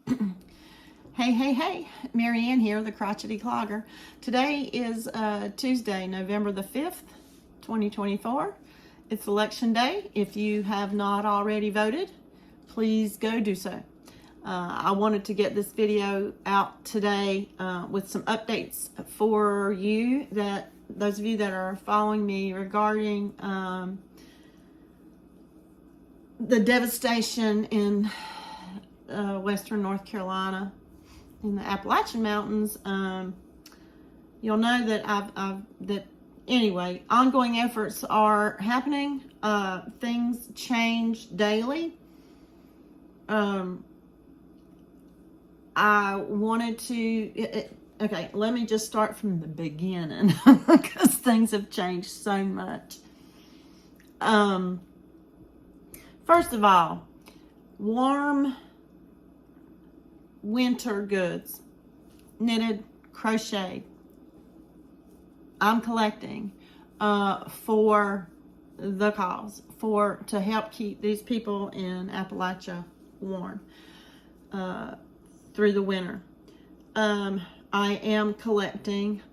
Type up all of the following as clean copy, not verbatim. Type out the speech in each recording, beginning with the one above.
Hey, Marieanne here, the Crochety Clogger. Today is Tuesday, November the 5th, 2024. It's election day. If you have not already voted, please go do so. I wanted to get this video out today with some updates for you, that those of you that are following me, regarding the devastation in western North Carolina, in the Appalachian Mountains. You'll know that anyway, ongoing efforts are happening. Things change daily. I wanted to, okay, let me just start from the beginning because things have changed so much. First of all, warm winter goods, knitted, crocheted, I'm collecting for the cause, to help keep these people in Appalachia warm through the winter. I am collecting,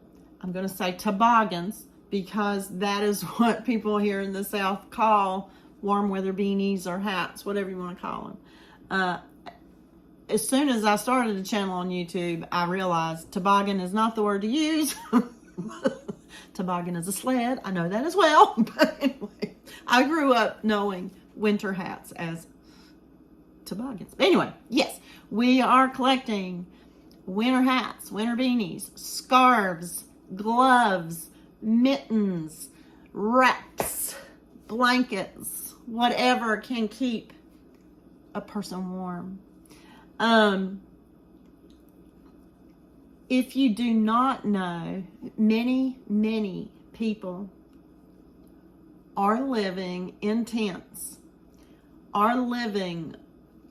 I'm going to say toboggans, because that is what people here in the South call warm weather beanies or hats, whatever you want to call them. As soon as I started a channel on YouTube, I realized toboggan is not the word to use. Toboggan is a sled. I know that as well. But anyway, I grew up knowing winter hats as toboggans. But anyway, yes, we are collecting winter hats, winter beanies, scarves, gloves, mittens, wraps, blankets, whatever can keep a person warm. If you do not know, many people are living in tents, are living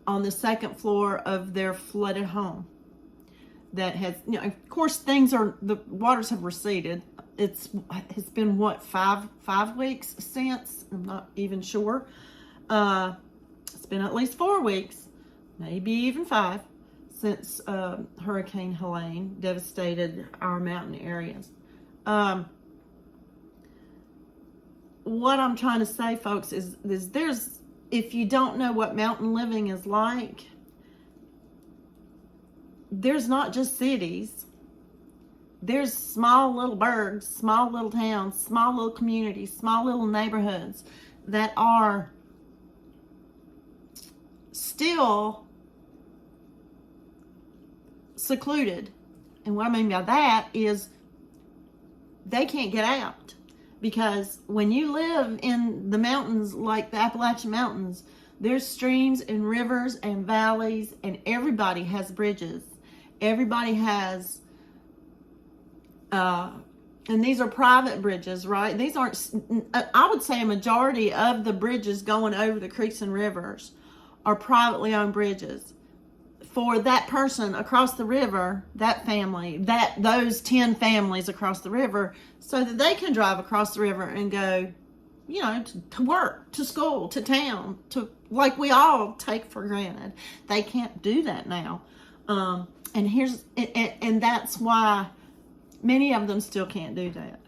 on the second floor of their flooded home that has, of course, the waters have receded. It's been what, five weeks since? I'm not even sure. It's been at least 4 weeks, maybe even 5, since Hurricane Helene devastated our mountain areas. What I'm trying to say, folks, is if you don't know what mountain living is like, there's not just cities. There's small little burgs, small little towns, small little communities, small little neighborhoods that are still secluded. And what I mean by that is they can't get out, because when you live in the mountains like the Appalachian Mountains, there's streams and rivers and valleys, and everybody has bridges. Everybody has and these are private bridges, right? These aren't, I would say a majority of the bridges going over the creeks and rivers are privately owned bridges for that person across the river, that family, those 10 families across the river, so that they can drive across the river and go, to work, to school, to town, like we all take for granted. They can't do that now. And that's why many of them still can't do that.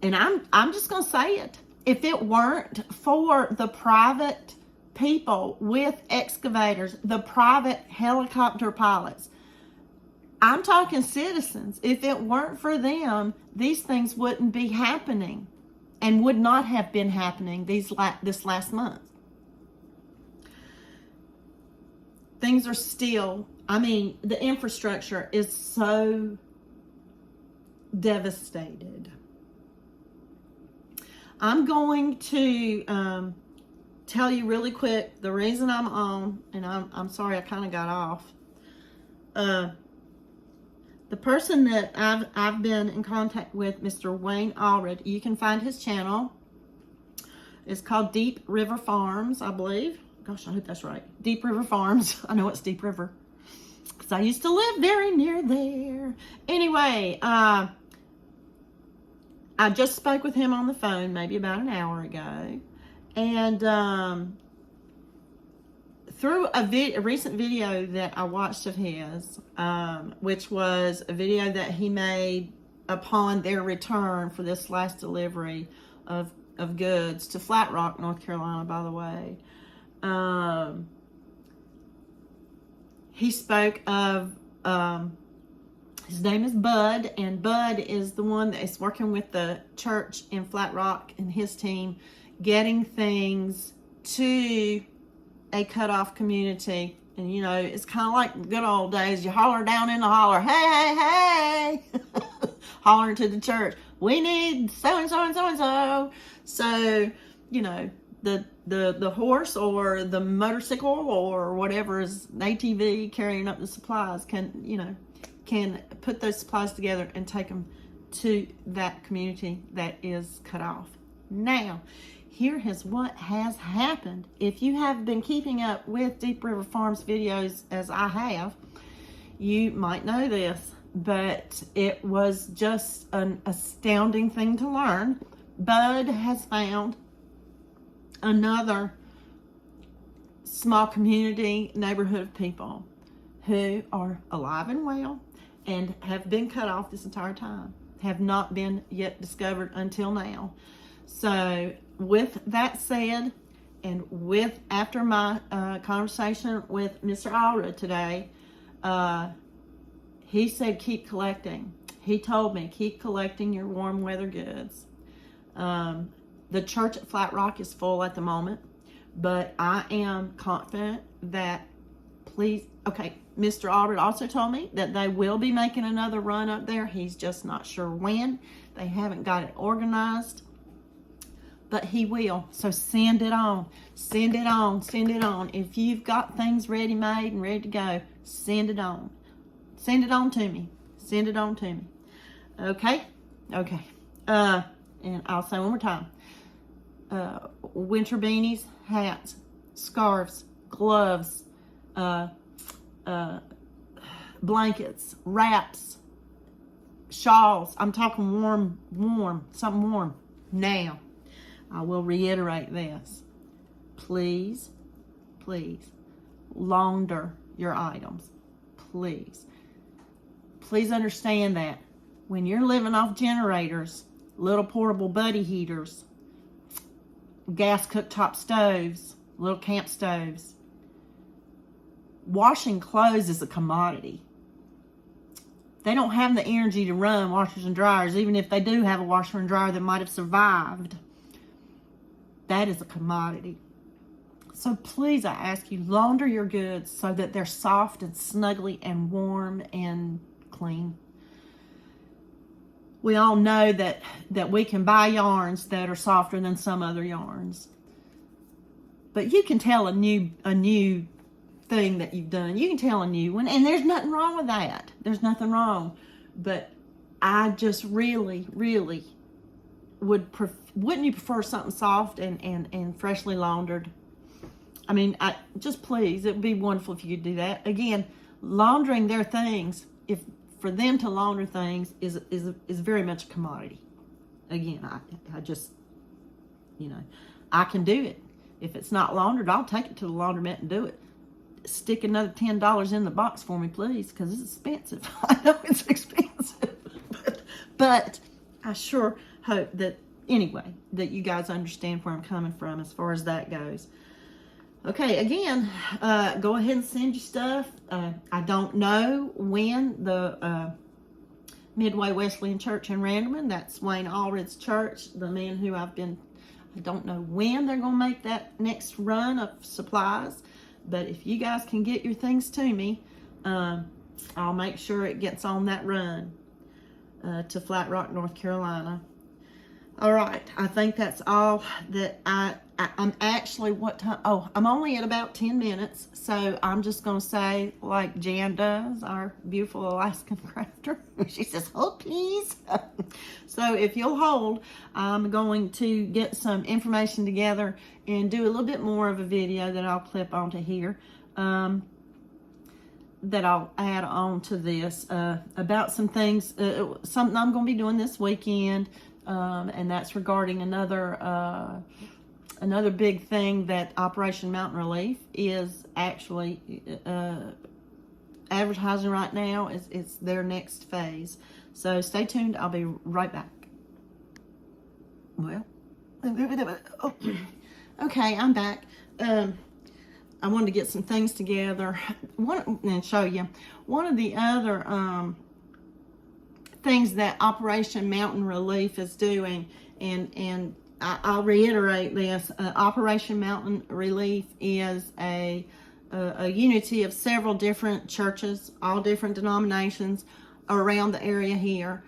And I'm just going to say it. If it weren't for the private people with excavators, the private helicopter pilots, I'm talking citizens, if it weren't for them, these things wouldn't be happening, and would not have been happening this last month. Things are still, the infrastructure is so devastated. I'm going to tell you really quick the reason I'm on, and I'm sorry I kind of got off. The person that I've been in contact with, Mr. Wayne Allred, you can find his channel. It's called Deep River Farms, I believe. Gosh, I hope that's right. Deep River Farms. I know it's Deep River, because I used to live very near there. Anyway, I just spoke with him on the phone maybe about an hour ago. And through a recent video that I watched of his, which was a video that he made upon their return for this last delivery of goods to Flat Rock, North Carolina, by the way. He spoke of, his name is Bud, and Bud is the one that is working with the church in Flat Rock and his team, getting things to a cutoff community. And you know, it's kind of like the good old days. You holler down in the holler, hey, hey, hey, hollering to the church, we need so and so and so and so. So, you know, the horse or the motorcycle or whatever is an ATV carrying up the supplies can put those supplies together and take them to that community that is cut off. Now, here is what has happened. If you have been keeping up with Deep River Farms videos as I have, you might know this, but it was just an astounding thing to learn. Bud has found another small community neighborhood of people who are alive and well and have been cut off this entire time, have not been yet discovered until now. So with that said, and after my conversation with Mr. Alra today, he said keep collecting. He told me keep collecting your warm weather goods. The church at Flat Rock is full at the moment, but I am confident that Mr. Albert also told me that they will be making another run up there. He's just not sure when. They haven't got it organized, but he will. So send it on, send it on, send it on. If you've got things ready made and ready to go, send it on. Send it on to me. Send it on to me. Okay? Okay. And I'll say one more time. Winter beanies, hats, scarves, gloves, blankets, wraps, shawls. I'm talking warm, something warm. Now, I will reiterate this. Please, please, launder your items. Please. Please understand that when you're living off generators, little portable buddy heaters, gas cooktop stoves, little camp stoves, washing clothes is a commodity. They don't have the energy to run washers and dryers, even if they do have a washer and dryer that might have survived. That is a commodity. So please, I ask you, launder your goods so that they're soft and snuggly and warm and clean. We all know that we can buy yarns that are softer than some other yarns. But you can tell a new thing that you've done. You can tell a new one, and there's nothing wrong with that. There's nothing wrong. But I just really, really wouldn't you prefer something soft and freshly laundered? I mean, just please, it would be wonderful if you could do that. Again, laundering their things, for them to launder things is very much a commodity. Again, I just, I can do it. If it's not laundered, I'll take it to the laundromat and do it. Stick another $10 in the box for me, please, because it's expensive. I know it's expensive. But I sure hope that, anyway, that you guys understand where I'm coming from as far as that goes. Okay, again, go ahead and send your stuff. I don't know when the Midway Wesleyan Church in Randleman, that's Wayne Allred's church, the man who I don't know when they're going to make that next run of supplies. But if you guys can get your things to me, I'll make sure it gets on that run to Flat Rock, North Carolina. All right, I think that's all that I'm actually, what time? Oh, I'm only at about 10 minutes, so I'm just going to say, like Jan does, our beautiful Alaskan crafter. She says, hold please. So if you'll hold, I'm going to get some information together and do a little bit more of a video that I'll clip onto here, that I'll add on to this, about some things, something I'm going to be doing this weekend. And that's regarding another another big thing that Operation Mountain Relief is actually advertising right now. It's their next phase. So stay tuned. I'll be right back. Well, okay, I'm back. I wanted to get some things together and show you. One of the other things that Operation Mountain Relief is doing, and I'll reiterate this, Operation Mountain Relief is a unity of several different churches, all different denominations around the area here.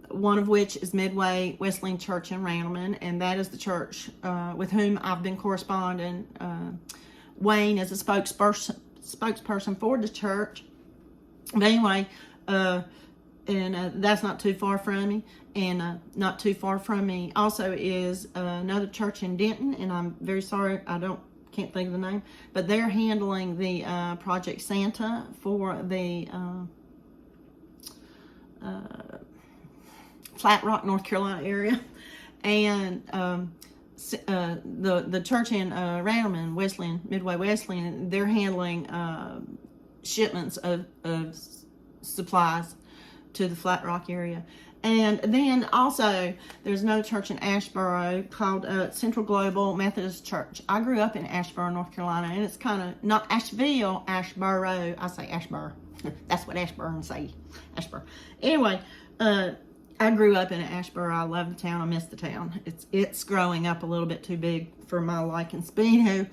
One of which is Midway Wesleyan Church in Randleman, and that is the church with whom I've been corresponding. Wayne is a spokesperson for the church. But anyway, that's not too far from me. And not too far from me also is another church in Denton, and I'm very sorry can't think of the name, but they're handling the Project Santa for the Flat Rock, North Carolina area, and the church in Randleman, Midway Wesleyan, they're handling shipments of supplies to the Flat Rock area. And then also, there's another church in Asheboro called Central Global Methodist Church. I grew up in Asheboro, North Carolina, and it's kind of not Asheville, Asheboro. I say Asheboro. That's what Asheboro say. Asheboro. Anyway, I grew up in Asheboro. I love the town. I miss the town. It's growing up a little bit too big for my liking. Speedo.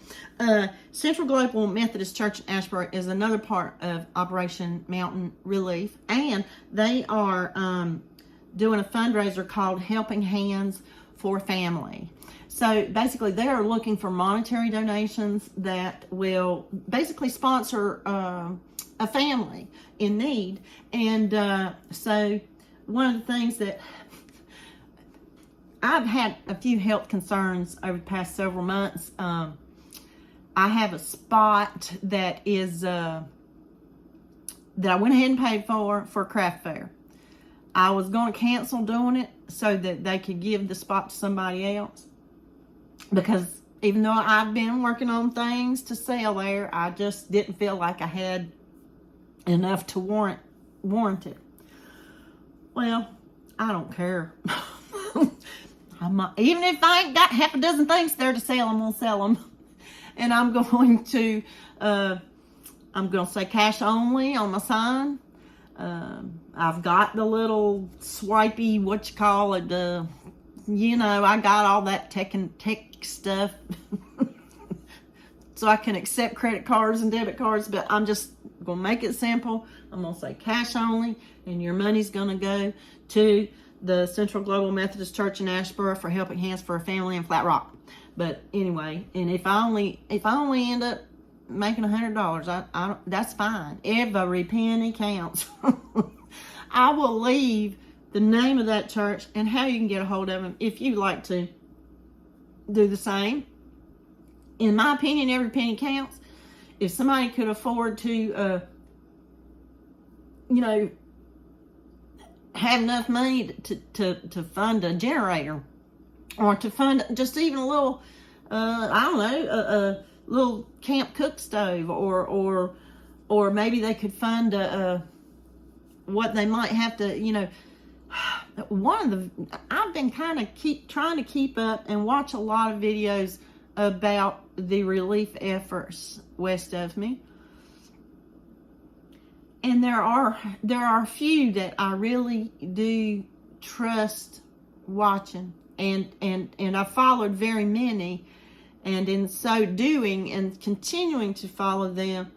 Central Global Methodist Church in Asheboro is another part of Operation Mountain Relief, and they are doing a fundraiser called Helping Hands for Family. So basically, they are looking for monetary donations that will basically sponsor a family in need. And so one of the things that I've had a few health concerns over the past several months. I have a spot that is that I went ahead and paid for a craft fair. I was going to cancel doing it so that they could give the spot to somebody else, because even though I've been working on things to sell there, I just didn't feel like I had enough to warrant it. Well, I don't care. Even if I ain't got half a dozen things there to sell, I'm gonna sell them, and I'm going to say cash only on my sign. I've got the little swipey, I got all that tech stuff so I can accept credit cards and debit cards, but I'm just going to make it simple. I'm going to say cash only, and your money's going to go to the Central Global Methodist Church in Asheboro for Helping Hands for a Family in Flat Rock. But anyway, and if I only end up making $100, I don't, that's fine. Every penny counts. I will leave the name of that church and how you can get a hold of them if you'd like to do the same. In my opinion, every penny counts. If somebody could afford to, have enough money to fund a generator, or to fund just even a little, a little camp cook stove, or maybe they could fund what they might have to, I've been kind of trying to keep up and watch a lot of videos about the relief efforts west of me. And there are a few that I really do trust watching, and I followed very many, and in so doing and continuing to follow them,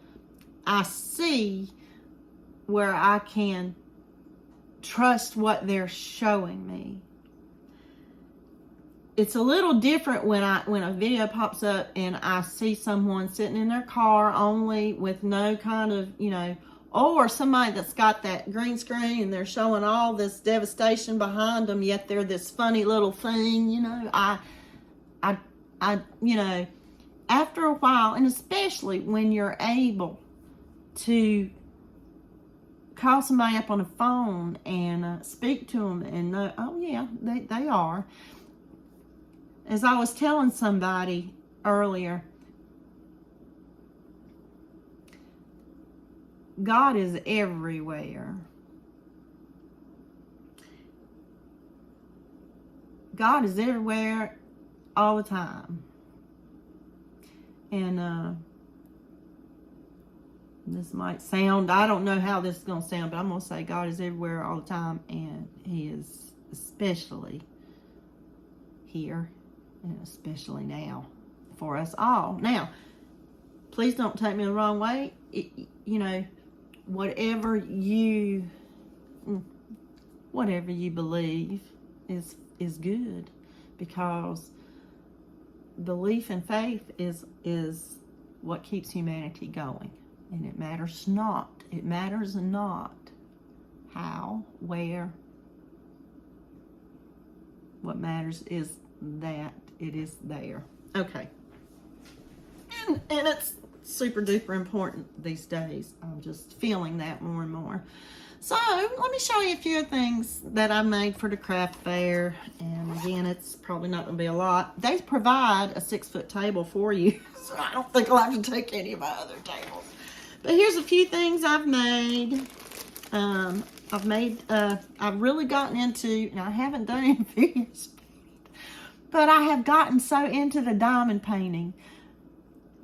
I see where I can trust what they're showing me. It's a little different when a video pops up and I see someone sitting in their car only with no kind of, or somebody that's got that green screen and they're showing all this devastation behind them, yet they're this funny little thing, after a while, and especially when you're able to call somebody up on the phone and speak to them and know, oh yeah, they are. as I was telling somebody earlier, God is everywhere. God is everywhere all the time. And this might sound, I don't know how this is going to sound, but I'm going to say God is everywhere all the time, and He is especially here, and especially now for us all. Now, please don't take me the wrong way. You know, whatever you believe is good, because belief and faith is what keeps humanity going. And it matters not how, where. What matters is that it is there. Okay. And it's super duper important these days. I'm just feeling that more and more. So let me show you a few things that I made for the craft fair. And again, it's probably not going to be a lot. They provide a 6-foot table for you, so I don't think I'll have to take any of my other tables. But here's a few things I've made. I've really gotten into, and I haven't done any videos, but I have gotten so into the diamond painting.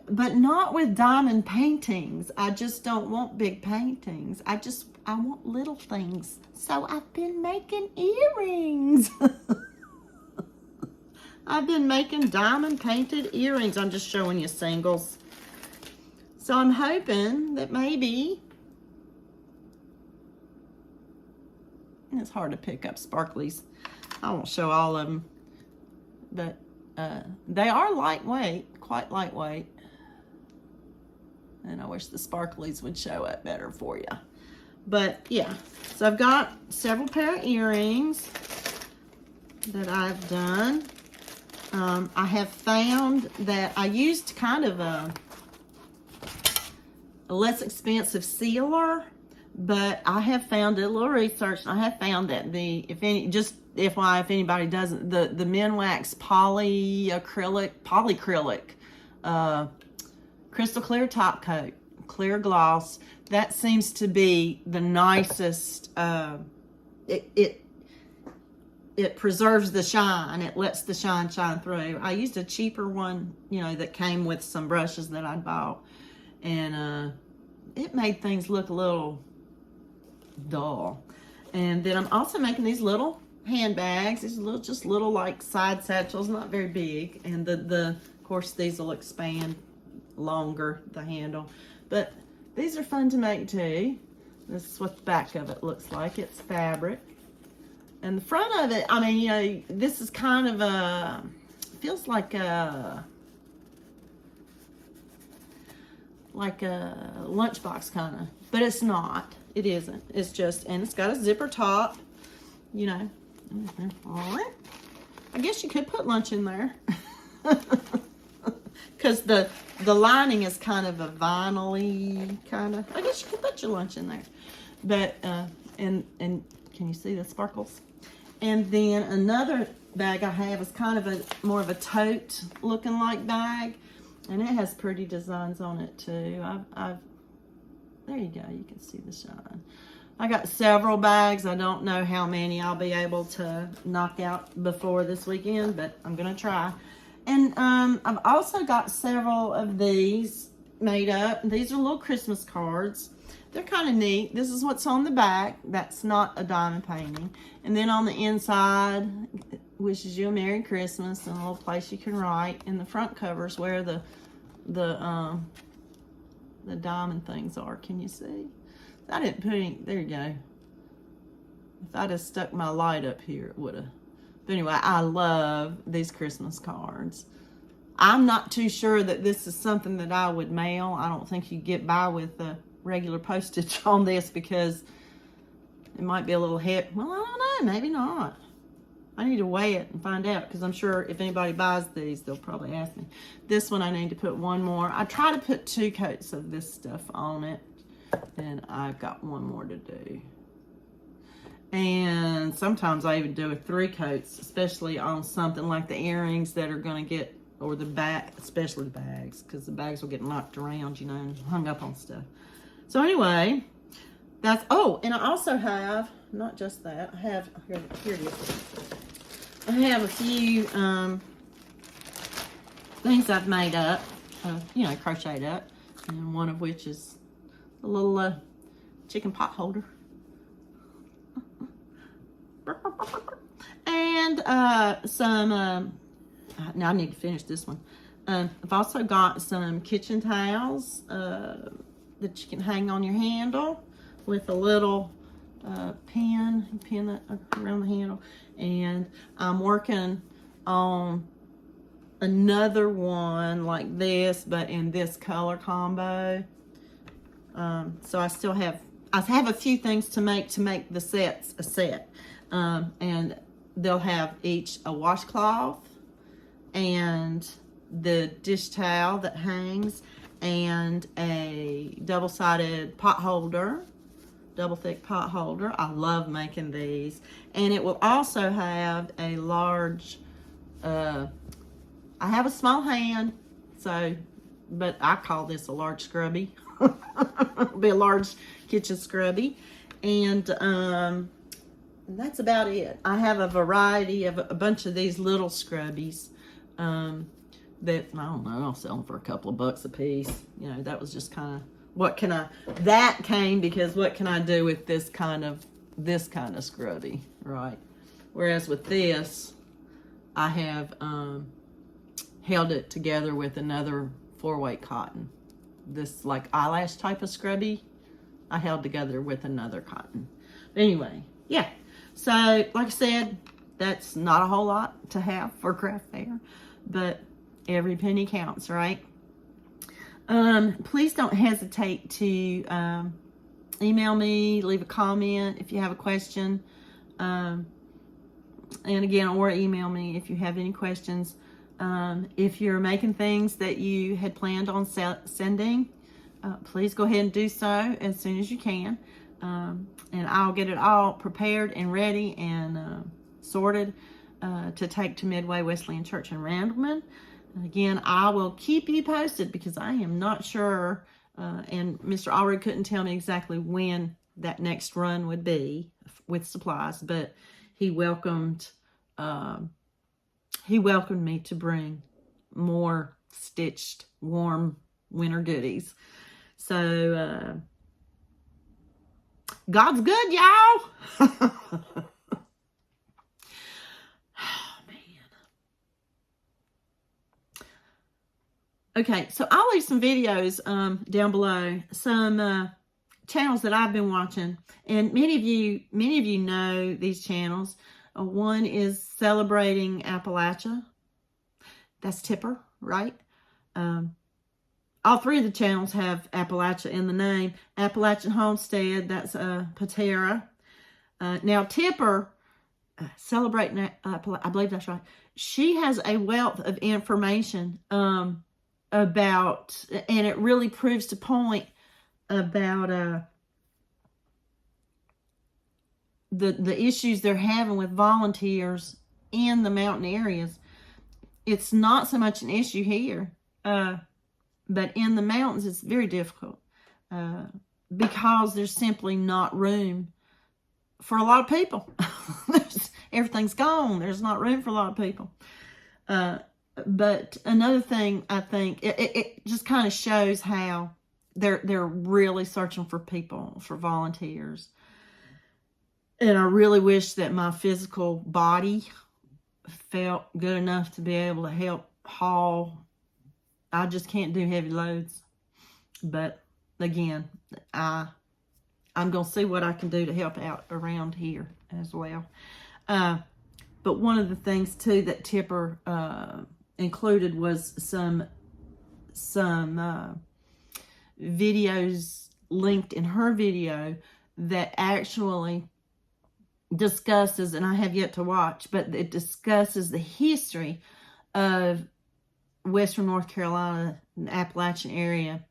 But not with diamond paintings. I just don't want big paintings. I want little things. So I've been making earrings. I've been making diamond painted earrings. I'm just showing you singles. So I'm hoping that maybe, and it's hard to pick up sparklies. I won't show all of them, but they are lightweight, quite lightweight. And I wish the sparklies would show up better for you. But yeah, so I've got several pair of earrings that I've done. I have found that I used kind of a less expensive sealer, but I have found, did a little research, and I have found that if anybody doesn't, the Minwax polyacrylic crystal clear top coat, clear gloss, that seems to be the nicest. It preserves the shine. It lets the shine through. I used a cheaper one, that came with some brushes that I bought, and it made things look a little dull. And then I'm also making these little handbags. These just little like side satchels, not very big. And of course these will expand longer, the handle. But these are fun to make too. This is what the back of it looks like. It's fabric. And the front of it, this is kind of feels like a lunchbox kind of, but it's not. It isn't. It's just, and it's got a zipper top, I guess you could put lunch in there. Because the lining is kind of a vinyl-y kind of, I guess you could put your lunch in there. But, and can you see the sparkles? And then another bag I have is kind of more of a tote looking like bag. And it has pretty designs on it too. There you go, you can see the shine. I got several bags. I don't know how many I'll be able to knock out before this weekend, but I'm gonna try. And I've also got several of these made up. These are little Christmas cards. They're kind of neat. This is what's on the back. That's not a diamond painting. And then on the inside, it wishes you a Merry Christmas, and a little place you can write. And the front covers where the diamond things are. Can you see? I didn't put any. There you go. If I'd have stuck my light up here, it would have. But anyway, I love these Christmas cards. I'm not too sure that this is something that I would mail. I don't think you get by with the regular postage on this, because it might be a little heavy. Well, I don't know. Maybe not. I need to weigh it and find out, because I'm sure if anybody buys these, they'll probably ask me. This one I need to put one more. I try to put 2 coats of this stuff on it, and I've got one more to do. And sometimes I even do a 3 coats, especially on something like the earrings that are going to get, or the bag, especially the bags, because the bags will get knocked around, you know, and hung up on stuff. So anyway, that's, oh, and I also have, not just that, I have, here it is. I have a few things I've made up, you know, crocheted up, and one of which is a little chicken pot holder. And some, now I need to finish this one. I've also got some kitchen towels that you can hang on your handle with a little pin that around the handle. And I'm working on another one like this, but in this color combo. So I still have, I have a few things to make the sets a set. And they'll have each a washcloth and the dish towel that hangs and a double-sided pot holder, double thick pot holder. I love making these. And it will also have a large, I have a small hand, so, but I call this a large scrubby. It'll be a large kitchen scrubby. And that's about it. I have a variety of a bunch of these little scrubbies that, I don't know, I'll sell them for a couple of bucks a piece. You know, that was just kind of, what can I, that came because what can I do with this kind of scrubby, right? Whereas with this, I have held it together with another 4-weight cotton. This like eyelash type of scrubby, I held together with another cotton. But anyway, yeah. So, like I said, that's not a whole lot to have for craft fair, but every penny counts, right? Please don't hesitate to email me, leave a comment if you have a question. And again, or email me if you have any questions. If you're making things that you had planned on sending, please go ahead and do so as soon as you can. And I'll get it all prepared and ready and sorted to take to Midway Wesleyan Church in Randleman. Again, I will keep you posted because I am not sure, and Mr. Allred couldn't tell me exactly when that next run would be with supplies, but he welcomed me to bring more stitched, warm winter goodies. So, God's good, y'all. Oh, man. Okay, so I'll leave some videos down below, some channels that I've been watching, and many of you know these channels. One is Celebrating Appalachia. That's Tipper, right? All 3 of the channels have Appalachia in the name. Appalachian Homestead, that's Patera. Now Tipper, Celebrating Appalachia, I believe that's right. She has a wealth of information about, and it really proves the point about the issues they're having with volunteers in the mountain areas. It's not so much an issue here, but in the mountains it's very difficult because there's simply not room for a lot of people. Everything's gone. There's not room for a lot of people. But another thing, I think, it just kind of shows how they're really searching for people, for volunteers. And I really wish that my physical body felt good enough to be able to help haul. I just can't do heavy loads. But again, I'm going to see what I can do to help out around here as well. But one of the things too that Tipper included was some videos linked in her video that actually discusses, and I have yet to watch, but it discusses the history of Western North Carolina and Appalachian area,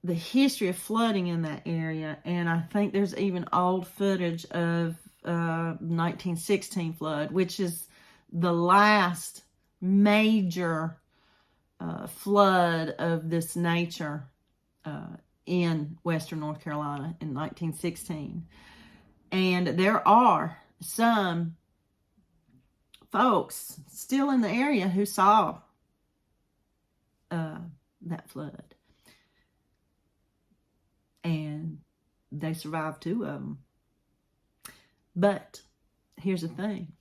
the history of flooding in that area. And I think there's even old footage of 1916 flood, which is the last major flood of this nature in Western North Carolina in 1916. And there are some folks still in the area who saw that flood. And they survived 2 of them. But here's the thing.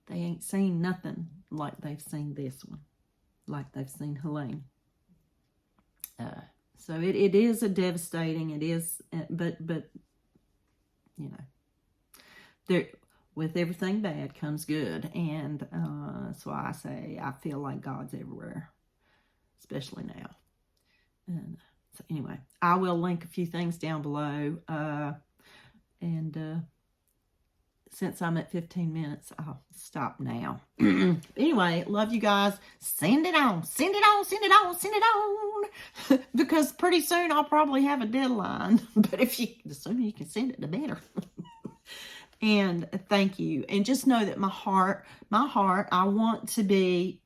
They ain't seen nothing like they've seen this one. Like they've seen Helene. So it is a devastating, it is, but you know, there, with everything bad comes good. And that's why I say I feel like God's everywhere, especially now. And so anyway, I will link a few things down below. And since I'm at 15 minutes, I'll stop now. Anyway, love you guys. Send it on. Send it on. Send it on. Send it on. Because pretty soon I'll probably have a deadline. But the sooner you can send it, the better. And thank you. And just know that my heart, I want to be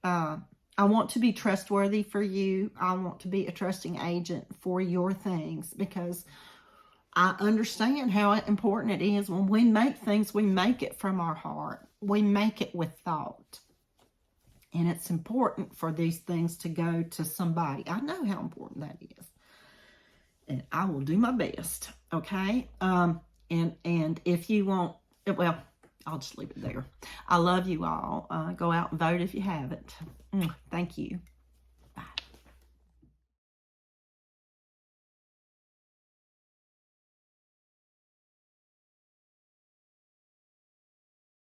trustworthy for you. I want to be a trusting agent for your things, because I understand how important it is when we make things, we make it from our heart. We make it with thought. And it's important for these things to go to somebody. I know how important that is. And I will do my best. Okay? And if you want, well, I'll just leave it there. I love you all. Go out and vote if you haven't. Thank you.